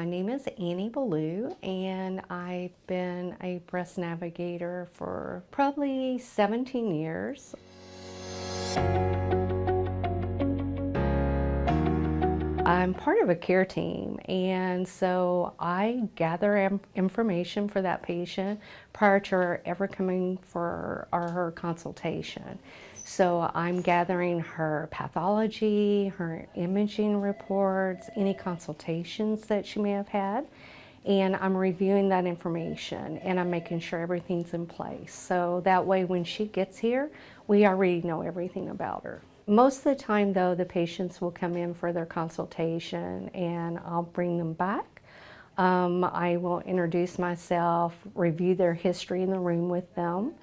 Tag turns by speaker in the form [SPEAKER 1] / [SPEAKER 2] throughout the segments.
[SPEAKER 1] My name is Bellew, and I've been a breast navigator for probably 17 years. I'm part of a care team, and so I gather information for that patient prior to her ever coming for her consultation. So I'm gathering her pathology, her imaging reports, any consultations that she may have had, and I'm reviewing that information and I'm making sure everything's in place. So that way when she gets here, we already know everything about her. Most of the time though, the patients will come in for their consultation and I'll bring them back. I will introduce myself, review their history in the room with them,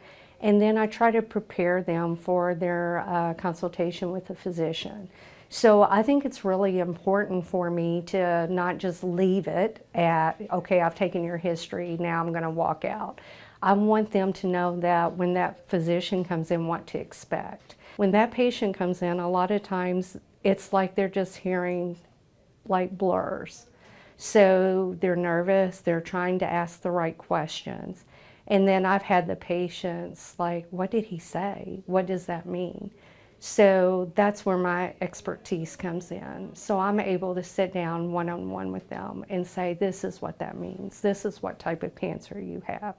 [SPEAKER 1] and then I try to prepare them for their consultation with a physician. So I think it's really important for me to not just leave it at, okay, I've taken your history, now I'm going to walk out. I want them to know that when that physician comes in, what to expect. When that patient comes in, a lot of times it's like they're just hearing like blurs. So they're nervous, they're trying to ask the right questions. And then I've had the patients like, what did he say? What does that mean? So that's where my expertise comes in. So I'm able to sit down one-on-one with them and say, this is what that means. This is what type of cancer you have.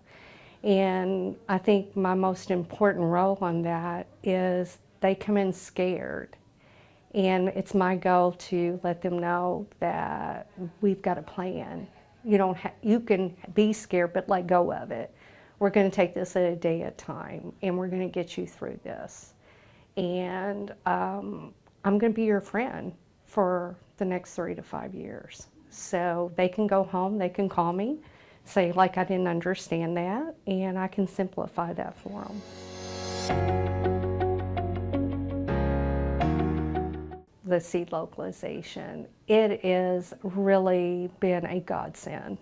[SPEAKER 1] And I think my most important role on that is they come in scared. And it's my goal to let them know that we've got a plan. You can be scared, but let go of it. We're going to take this a day at a time, and we're going to get you through this. And I'm going to be your friend for the next 3 to 5 years. So they can go home, they can call me, say like I didn't understand that, and I can simplify that for them. The seed localization, it has really been a godsend.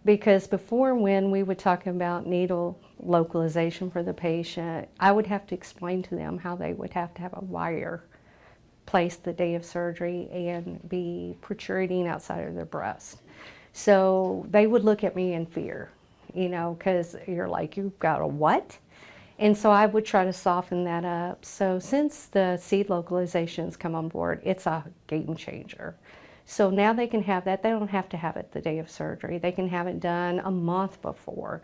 [SPEAKER 1] Because before, when we would talk about needle localization for the patient, I would have to explain to them how they would have to have a wire placed the day of surgery and be protruding outside of their breast. So they would look at me in fear, because you're like, you've got a what? And so I would try to soften that up. So since the seed localizations come on board, it's a game changer. So now they can have that. They don't have to have it the day of surgery. They can have it done a month before.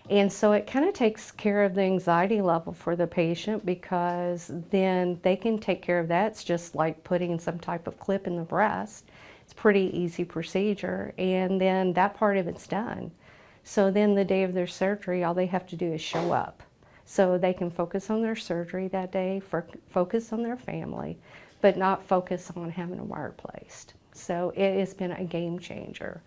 [SPEAKER 1] And so it kind of takes care of the anxiety level for the patient, because then they can take care of that. It's just like putting some type of clip in the breast. It's a pretty easy procedure, and then that part of it's done. So then the day of their surgery, all they have to do is show up. So they can focus on their surgery that day, focus on their family, but not focus on having a wire placed. So it has been a game changer.